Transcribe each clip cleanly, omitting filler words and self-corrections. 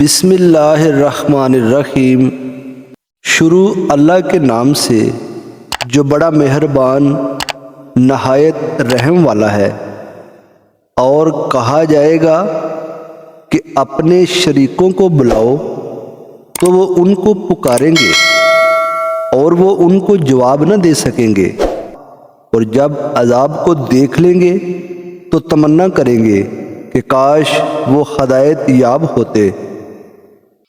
بسم اللہ الرحمن الرحیم۔ شروع اللہ کے نام سے جو بڑا مہربان نہایت رحم والا ہے۔ اور کہا جائے گا کہ اپنے شریکوں کو بلاؤ تو وہ ان کو پکاریں گے اور وہ ان کو جواب نہ دے سکیں گے، اور جب عذاب کو دیکھ لیں گے تو تمنا کریں گے کہ کاش وہ ہدایت یاب ہوتے۔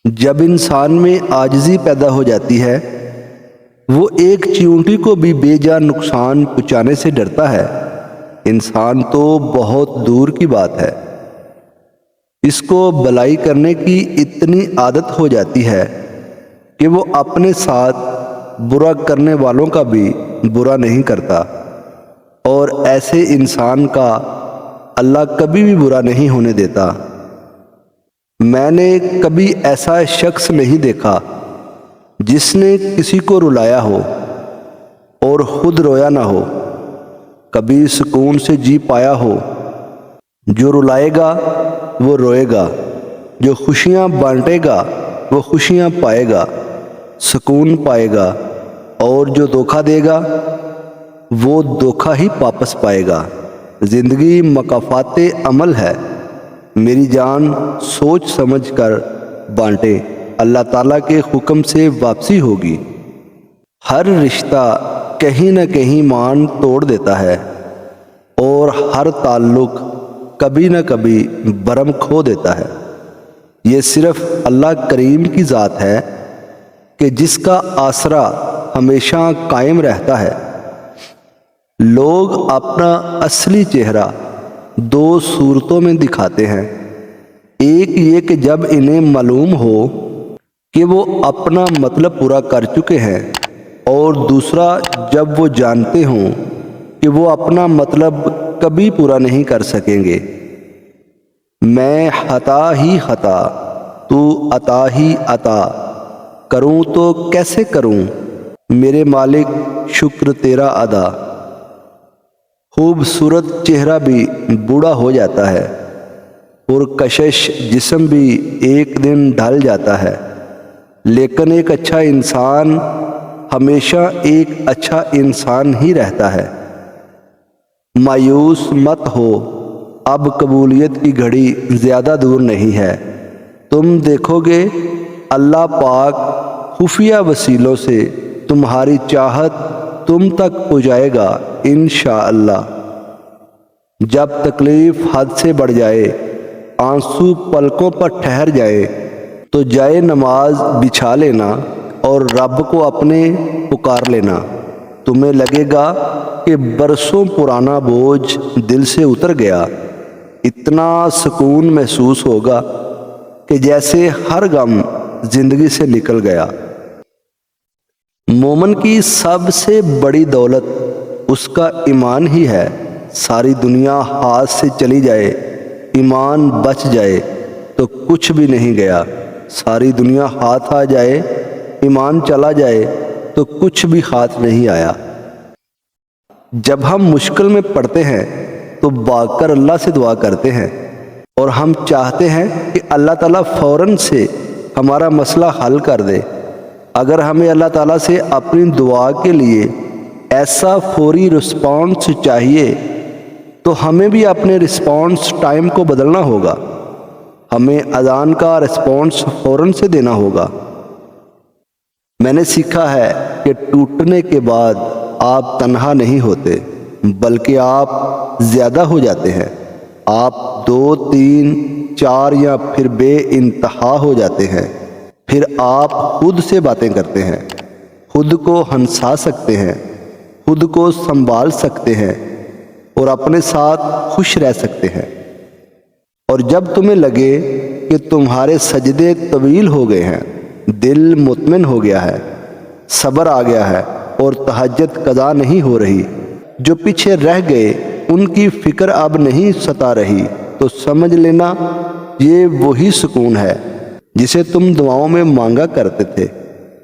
جب انسان میں عاجزی پیدا ہو جاتی ہے، وہ ایک چیونٹی کو بھی بے جا نقصان پہنچانے سے ڈرتا ہے۔ انسان تو بہت دور کی بات ہے، اس کو بلائی کرنے کی اتنی عادت ہو جاتی ہے کہ وہ اپنے ساتھ برا کرنے والوں کا بھی برا نہیں کرتا، اور ایسے انسان کا اللہ کبھی بھی برا نہیں ہونے دیتا۔ میں نے کبھی ایسا شخص نہیں دیکھا جس نے کسی کو رلایا ہو اور خود رویا نہ ہو، کبھی سکون سے جی پایا ہو۔ جو رلائے گا وہ روئے گا، جو خوشیاں بانٹے گا وہ خوشیاں پائے گا، سکون پائے گا، اور جو دھوکہ دے گا وہ دھوکہ ہی واپس پائے گا۔ زندگی مکافات عمل ہے، میری جان سوچ سمجھ کر بانٹے، اللہ تعالیٰ کے حکم سے واپسی ہوگی۔ ہر رشتہ کہیں نہ کہیں مان توڑ دیتا ہے، اور ہر تعلق کبھی نہ کبھی برہم کھو دیتا ہے۔ یہ صرف اللہ کریم کی ذات ہے کہ جس کا آسرا ہمیشہ قائم رہتا ہے۔ لوگ اپنا اصلی چہرہ دو صورتوں میں دکھاتے ہیں، ایک یہ کہ جب انہیں معلوم ہو کہ وہ اپنا مطلب پورا کر چکے ہیں، اور دوسرا جب وہ جانتے ہوں کہ وہ اپنا مطلب کبھی پورا نہیں کر سکیں گے۔ میں خطا ہی خطا، تو عطا ہی عطا، کروں تو کیسے کروں میرے مالک شکر تیرا ادا۔ خوبصورت چہرہ بھی بوڑھا ہو جاتا ہے، اور کشش جسم بھی ایک دن ڈھل جاتا ہے، لیکن ایک اچھا انسان ہمیشہ ایک اچھا انسان ہی رہتا ہے۔ مایوس مت ہو، اب قبولیت کی گھڑی زیادہ دور نہیں ہے۔ تم دیکھو گے اللہ پاک خفیہ وسیلوں سے تمہاری چاہت تم تک پہنچائے گا انشاءاللہ۔ جب تکلیف حد سے بڑھ جائے، آنسو پلکوں پر ٹھہر جائے، تو جائے نماز بچھا لینا اور رب کو اپنے پکار لینا۔ تمہیں لگے گا کہ برسوں پرانا بوجھ دل سے اتر گیا، اتنا سکون محسوس ہوگا کہ جیسے ہر غم زندگی سے نکل گیا۔ مومن کی سب سے بڑی دولت اس کا ایمان ہی ہے۔ ساری دنیا ہاتھ سے چلی جائے، ایمان بچ جائے تو کچھ بھی نہیں گیا۔ ساری دنیا ہاتھ آ جائے، ایمان چلا جائے تو کچھ بھی ہاتھ نہیں آیا۔ جب ہم مشکل میں پڑتے ہیں تو بھاگ کر اللہ سے دعا کرتے ہیں، اور ہم چاہتے ہیں کہ اللہ تعالیٰ فوراً سے ہمارا مسئلہ حل کر دے۔ اگر ہمیں اللہ تعالیٰ سے اپنی دعا کے لیے ایسا فوری رسپانس چاہیے تو ہمیں بھی اپنے رسپانس ٹائم کو بدلنا ہوگا۔ ہمیں اذان کا رسپانس فوراً سے دینا ہوگا۔ میں نے سیکھا ہے کہ ٹوٹنے کے بعد آپ تنہا نہیں ہوتے، بلکہ آپ زیادہ ہو جاتے ہیں۔ آپ 2 3 4 یا پھر بے انتہا ہو جاتے ہیں۔ پھر آپ خود سے باتیں کرتے ہیں، خود کو ہنسا سکتے ہیں، خود کو سنبھال سکتے ہیں، اور اپنے ساتھ خوش رہ سکتے ہیں۔ اور جب تمہیں لگے کہ تمہارے سجدے طویل ہو گئے ہیں، دل مطمئن ہو گیا ہے، صبر آ گیا ہے، اور تہجد قضا نہیں ہو رہی، جو پیچھے رہ گئے ان کی فکر اب نہیں ستا رہی، تو سمجھ لینا یہ وہی سکون ہے جسے تم دعاؤں میں مانگا کرتے تھے۔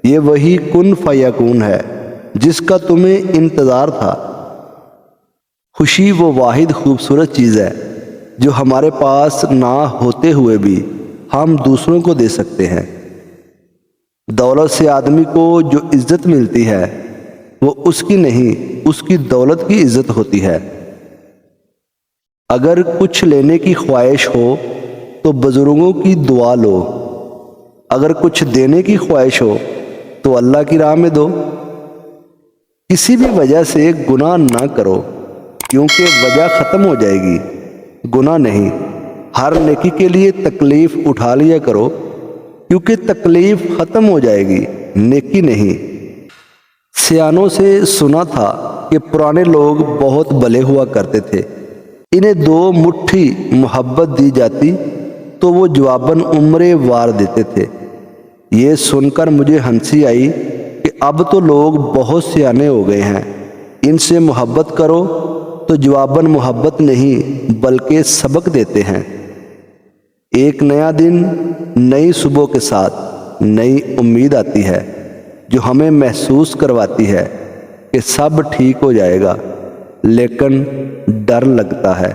یہ وہی کن فیکون ہے جس کا تمہیں انتظار تھا۔ خوشی وہ واحد خوبصورت چیز ہے جو ہمارے پاس نہ ہوتے ہوئے بھی ہم دوسروں کو دے سکتے ہیں۔ دولت سے آدمی کو جو عزت ملتی ہے وہ اس کی نہیں، اس کی دولت کی عزت ہوتی ہے۔ اگر کچھ لینے کی خواہش ہو تو بزرگوں کی دعا لو، اگر کچھ دینے کی خواہش ہو تو اللہ کی راہ میں دو۔ کسی بھی وجہ سے گناہ نہ کرو، کیونکہ وجہ ختم ہو جائے گی، گناہ نہیں۔ ہر نیکی کے لیے تکلیف اٹھا لیا کرو، کیونکہ تکلیف ختم ہو جائے گی، نیکی نہیں۔ سیانوں سے سنا تھا کہ پرانے لوگ بہت بھلے ہوا کرتے تھے، انہیں 2 مٹھی محبت دی جاتی تو وہ جواباً عمریں وار دیتے تھے۔ یہ سن کر مجھے ہنسی آئی کہ اب تو لوگ بہت سیانے ہو گئے ہیں، ان سے محبت کرو تو جواباً محبت نہیں بلکہ سبق دیتے ہیں۔ ایک نیا دن نئی صبح کے ساتھ نئی امید آتی ہے جو ہمیں محسوس کرواتی ہے کہ سب ٹھیک ہو جائے گا، لیکن ڈر لگتا ہے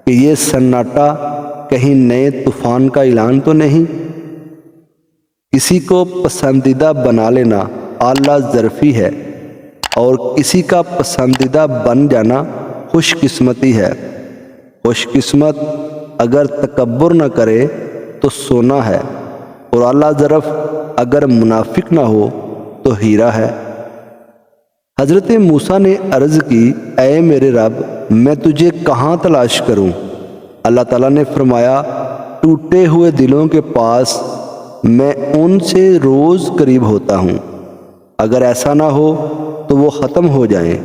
کہ یہ سناٹا کہیں نئے طوفان کا اعلان تو نہیں۔ کسی کو پسندیدہ بنا لینا اعلیٰ ظرفی ہے اور کسی کا پسندیدہ بن جانا خوش قسمتی ہے۔ خوش قسمت اگر تکبر نہ کرے تو سونا ہے، اور اعلیٰ ظرف اگر منافق نہ ہو تو ہیرا ہے۔ حضرت موسیٰ نے عرض کی، اے میرے رب، میں تجھے کہاں تلاش کروں؟ اللہ تعالیٰ نے فرمایا، ٹوٹے ہوئے دلوں کے پاس میں ان سے روز قریب ہوتا ہوں، اگر ایسا نہ ہو تو وہ ختم ہو جائیں۔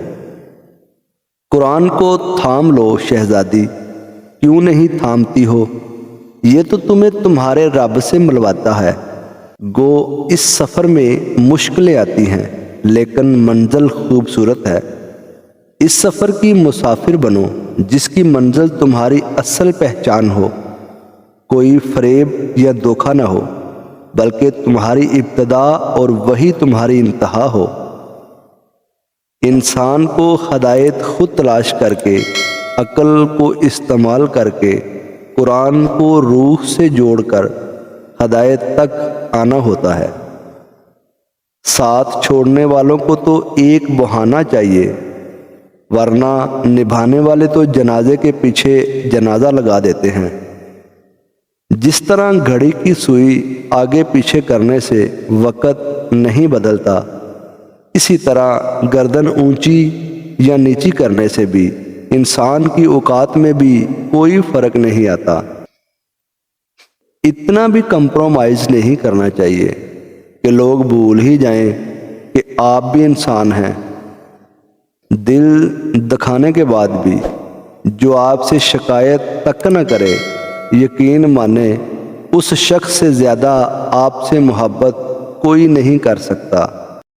قرآن کو تھام لو شہزادی، کیوں نہیں تھامتی ہو؟ یہ تو تمہیں تمہارے رب سے ملواتا ہے۔ گو اس سفر میں مشکلیں آتی ہیں لیکن منزل خوبصورت ہے۔ اس سفر کی مسافر بنو جس کی منزل تمہاری اصل پہچان ہو، کوئی فریب یا دھوکہ نہ ہو، بلکہ تمہاری ابتدا اور وہی تمہاری انتہا ہو۔ انسان کو ہدایت خود تلاش کر کے، عقل کو استعمال کر کے، قرآن کو روح سے جوڑ کر ہدایت تک آنا ہوتا ہے۔ ساتھ چھوڑنے والوں کو تو ایک بہانہ چاہیے، ورنہ نبھانے والے تو جنازے کے پیچھے جنازہ لگا دیتے ہیں۔ جس طرح گھڑی کی سوئی آگے پیچھے کرنے سے وقت نہیں بدلتا، اسی طرح گردن اونچی یا نیچی کرنے سے بھی انسان کی اوقات میں بھی کوئی فرق نہیں آتا۔ اتنا بھی کمپرومائز نہیں کرنا چاہیے کہ لوگ بھول ہی جائیں کہ آپ بھی انسان ہیں۔ دل دکھانے کے بعد بھی جو آپ سے شکایت تک نہ کرے، یقین مانے اس شخص سے زیادہ آپ سے محبت کوئی نہیں کر سکتا۔